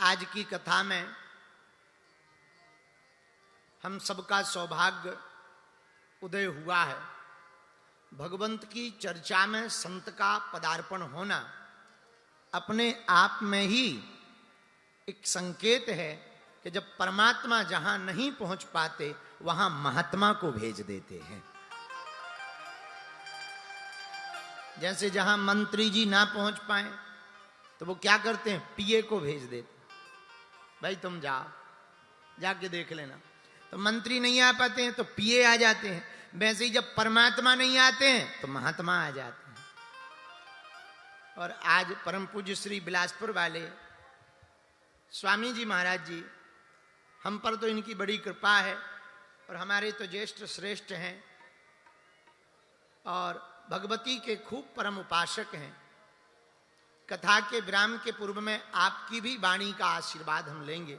आज की कथा में हम सबका सौभाग्य उदय हुआ है। भगवंत की चर्चा में संत का पदार्पण होना अपने आप में ही एक संकेत है कि जब परमात्मा जहां नहीं पहुंच पाते वहां महात्मा को भेज देते हैं। जैसे जहां मंत्री जी ना पहुंच पाए तो वो क्या करते हैं, पीए को भेज देते, भाई तुम जाओ, जाके देख लेना। तो मंत्री नहीं आ पाते हैं तो पीए आ जाते हैं। वैसे ही जब परमात्मा नहीं आते हैं तो महात्मा आ जाते हैं। और आज परम पूज्य श्री बिलासपुर वाले स्वामी जी महाराज जी, हम पर तो इनकी बड़ी कृपा है और हमारे तो ज्येष्ठ श्रेष्ठ हैं और भगवती के खूब परम उपासक हैं। कथा के विराम के पूर्व में आपकी भी वाणी का आशीर्वाद हम लेंगे।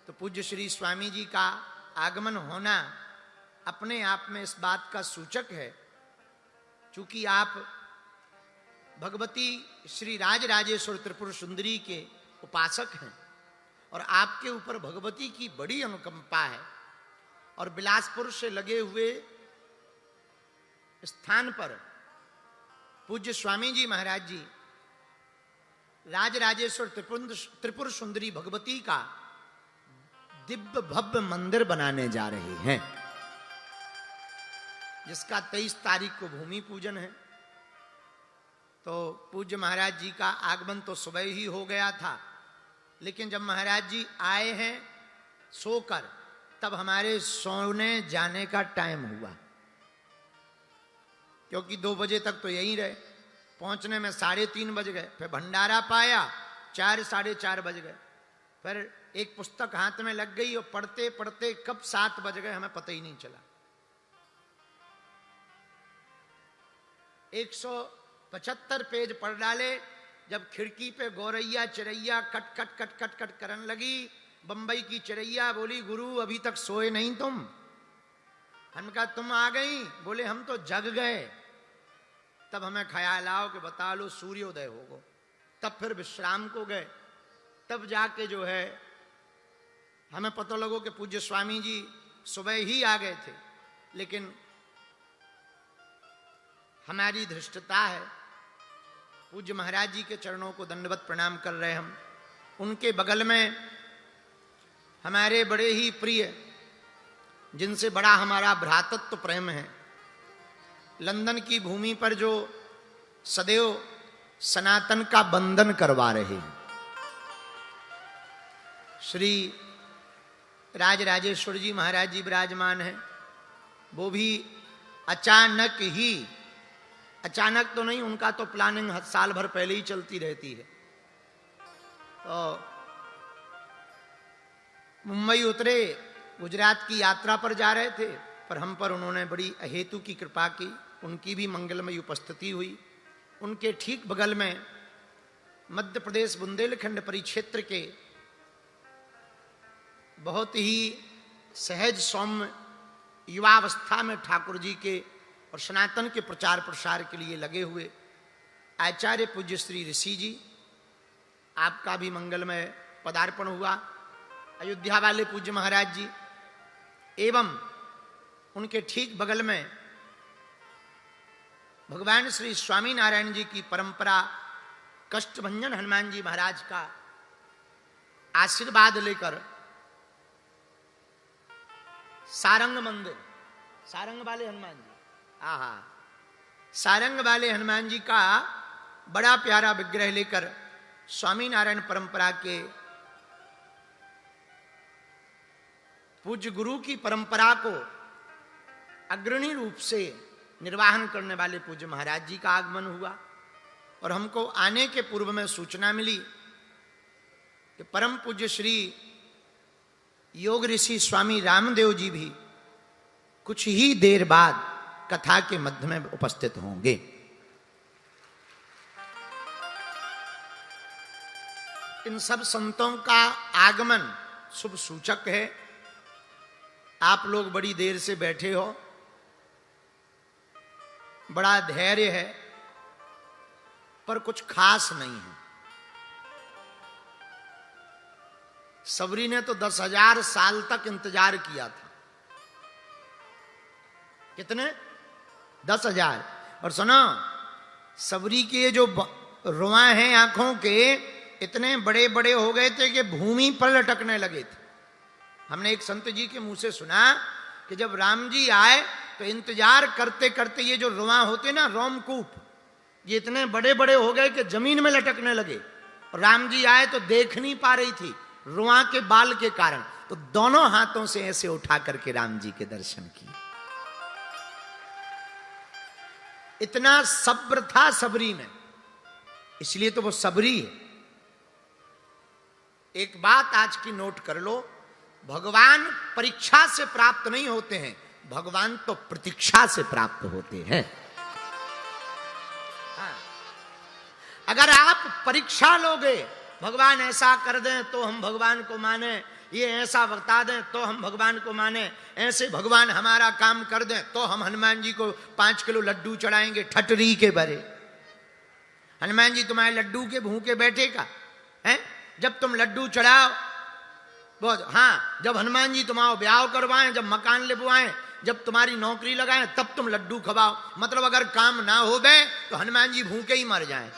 तो पूज्य श्री स्वामी जी का आगमन होना अपने आप में इस बात का सूचक है, चूंकि आप भगवती श्री राजराजेश्वर त्रिपुर सुंदरी के उपासक हैं और आपके ऊपर भगवती की बड़ी अनुकंपा है। और बिलासपुर से लगे हुए स्थान पर पूज्य स्वामी जी महाराज जी राजराजेश्वर त्रिपुर सुंदरी भगवती का दिव्य भव्य मंदिर बनाने जा रहे हैं, जिसका 23 तारीख को भूमि पूजन है। तो पूज्य महाराज जी का आगमन तो सुबह ही हो गया था, लेकिन जब महाराज जी आए हैं सोकर, तब हमारे सोने जाने का टाइम हुआ, क्योंकि 2 बजे तक तो यहीं रहे। पहुंचने में 3:30 बज गए, फिर भंडारा पाया 4 साढ़े 4 बज गए, फिर एक पुस्तक हाथ में लग गई और पढ़ते पढ़ते कब 7 बज गए हमें पता ही नहीं चला। 175 पेज पढ़ डाले। जब खिड़की पे गौरैया चिरैया कट कट कट कट कट करने लगी, बंबई की चिरैया बोली, गुरु अभी तक सोए नहीं तुम? हम कहा तुम आ गई? बोले हम तो जग गए। तब हमें ख्याल आओ कि बता लो सूर्योदय होगा। तब फिर विश्राम को गए। तब जाके जो है हमें पता लगो कि पूज्य स्वामी जी सुबह ही आ गए थे, लेकिन हमारी धृष्टता है। पूज्य महाराज जी के चरणों को दंडवत प्रणाम कर रहे हम। उनके बगल में हमारे बड़े ही प्रिय, जिनसे बड़ा हमारा भ्रातृत्व प्रेम है, लंदन की भूमि पर जो सदैव सनातन का बंधन करवा रहे हैं, श्री राजराजेश्वर जी महाराज जी विराजमान हैं। वो भी अचानक तो नहीं, उनका तो प्लानिंग साल भर पहले ही चलती रहती है। तो मुंबई उतरे, गुजरात की यात्रा पर जा रहे थे, पर हम पर उन्होंने बड़ी अहेतु की कृपा की। उनकी भी मंगलमयी उपस्थिति हुई। उनके ठीक बगल में मध्य प्रदेश बुंदेलखंड परिक्षेत्र के बहुत ही सहज सौम्य युवावस्था में ठाकुर जी के और सनातन के प्रचार प्रसार के लिए लगे हुए आचार्य पूज्य श्री ऋषि जी, आपका भी मंगलमय पदार्पण हुआ। अयोध्या वाले पूज्य महाराज जी एवं उनके ठीक बगल में भगवान श्री स्वामी नारायण जी की परंपरा कष्टभंजन हनुमान जी महाराज का आशीर्वाद लेकर सारंग मंदिर, सारंग वाले हनुमान जी, सारंग वाले हनुमान जी का बड़ा प्यारा विग्रह लेकर स्वामी नारायण परंपरा के पूज्य गुरु की परंपरा को अग्रणी रूप से निर्वाहन करने वाले पूज्य महाराज जी का आगमन हुआ। और हमको आने के पूर्व में सूचना मिली कि परम पूज्य श्री योग ऋषि स्वामी रामदेव जी भी कुछ ही देर बाद कथा के मध्य में उपस्थित होंगे। इन सब संतों का आगमन शुभ सूचक है। आप लोग बड़ी देर से बैठे हो, बड़ा धैर्य है, पर कुछ खास नहीं है। सबरी ने तो 10,000 साल तक इंतजार किया था। कितने? 10,000। और सुनो, सबरी के जो रुआ हैं आंखों के इतने बड़े बड़े हो गए थे कि भूमि पर लटकने लगे थे। हमने एक संत जी के मुंह से सुना कि जब राम जी आए तो इंतजार करते करते ये जो रुआ होते ना, रोमकूप, ये इतने बड़े बड़े हो गए कि जमीन में लटकने लगे। और राम जी आए तो देख नहीं पा रही थी रुआ के बाल के कारण, तो दोनों हाथों से ऐसे उठा करके राम जी के दर्शन किए। इतना सब्र था सबरी में, इसलिए तो वो सबरी है। एक बात आज की नोट कर लो, भगवान परीक्षा से प्राप्त नहीं होते हैं, भगवान तो प्रतीक्षा से प्राप्त होते हैं। हाँ। अगर आप परीक्षा लोगे, भगवान ऐसा कर दें तो हम भगवान को माने, ये ऐसा बता दें तो हम भगवान को माने, ऐसे भगवान हमारा काम कर दें तो हम हनुमान जी को 5 किलो लड्डू चढ़ाएंगे, ठटरी के भरे। हनुमान जी तुम्हारे लड्डू के भूखे बैठेगा हैं? जब तुम लड्डू चढ़ाओ, बहुत हाँ, जब हनुमान जी तुम्हारा ब्याह करवाएं, जब मकान लिपवाएं, जब तुम्हारी नौकरी लगाएं, तब तुम लड्डू खवाओ। मतलब अगर काम ना हो बे तो हनुमान जी भूखे ही मर जाएं।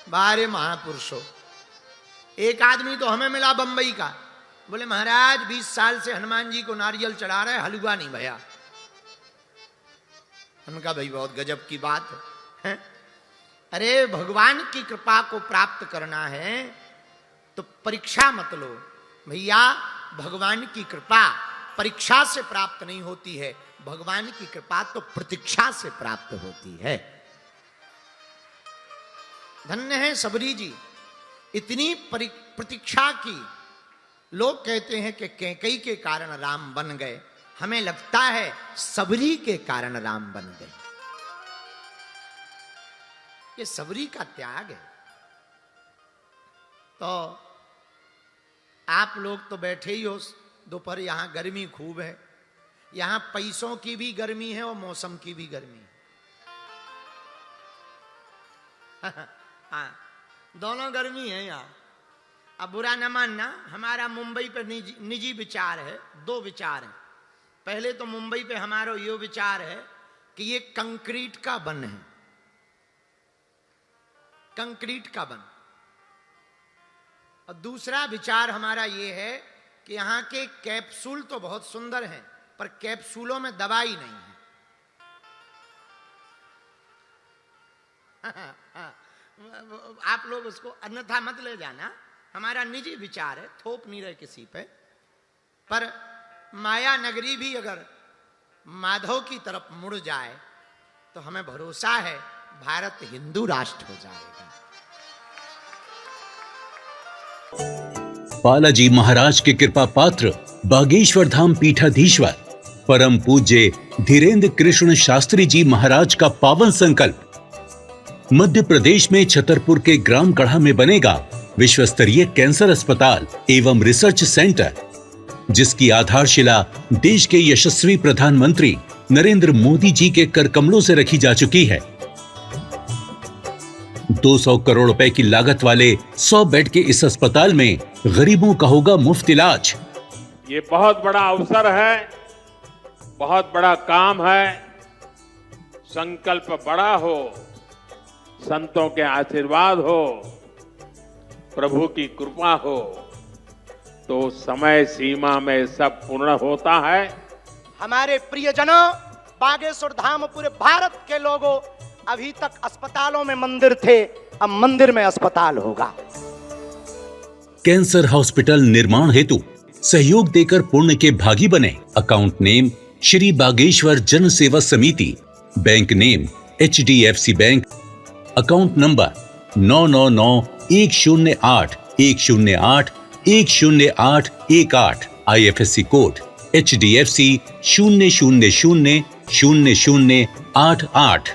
बारे महापुरुषों, एक आदमी तो हमें मिला बंबई का, बोले महाराज 20 साल से हनुमान जी को नारियल चढ़ा रहे, हलवा नहीं भैया। हमने कहा भाई बहुत गजब की बात है। अरे भगवान की कृपा को प्राप्त करना है तो परीक्षा मत लो भैया। भगवान की कृपा परीक्षा से प्राप्त नहीं होती है, भगवान की कृपा तो प्रतीक्षा से प्राप्त होती है। धन्य है सबरी जी, इतनी प्रतीक्षा की। लोग कहते हैं कि कैकेयी के कारण राम बन गए, हमें लगता है सबरी के कारण राम बन गए। ये सबरी का त्याग है। तो आप लोग तो बैठे ही हो दोपहर, यहां गर्मी खूब है, यहां पैसों की भी गर्मी है और मौसम की भी गर्मी है। हाँ, दोनों गर्मी है यहाँ। अब बुरा न मानना, हमारा मुंबई पर निजी विचार है, 2 विचार हैं। पहले तो मुंबई पे हमारा ये विचार है कि ये कंक्रीट का बन है, कंक्रीट का बन। और दूसरा विचार हमारा ये है कि यहाँ के कैप्सूल तो बहुत सुंदर हैं, पर कैप्सूलों में दवाई नहीं है। आप लोग उसको अन्यथा मत ले जाना, हमारा निजी विचार है, थोप नहीं रहे किसी पे। पर माया नगरी भी अगर माधव की तरफ मुड़ जाए तो हमें भरोसा है भारत हिंदू राष्ट्र हो जाएगा। बालाजी महाराज के कृपा पात्र बागेश्वर धाम पीठाधीश्वर परम पूज्य धीरेन्द्र कृष्ण शास्त्री जी महाराज का पावन संकल्प। मध्य प्रदेश में छतरपुर के ग्राम गढ़ा में बनेगा विश्व स्तरीय कैंसर अस्पताल एवं रिसर्च सेंटर, जिसकी आधारशिला देश के यशस्वी प्रधानमंत्री नरेंद्र मोदी जी के कर कमलों से रखी जा चुकी है। 200 करोड़ रुपए की लागत वाले 100 बेड के इस अस्पताल में गरीबों का होगा मुफ्त इलाज। ये बहुत बड़ा अवसर है, बहुत बड़ा काम है। संकल्प बड़ा हो, संतों के आशीर्वाद हो, प्रभु की कृपा हो तो समय सीमा में सब पूर्ण होता है। हमारे प्रियजनों, बागेश्वर धाम पूरे भारत के लोगों, अभी तक अस्पतालों में मंदिर थे, अब मंदिर में अस्पताल होगा। कैंसर हॉस्पिटल निर्माण हेतु सहयोग देकर पुण्य के भागी बने। अकाउंट नेम श्री बागेश्वर जन सेवा समिति, bank name HDFC bank, account number 999108108108, IFSC code HDFC 0000088।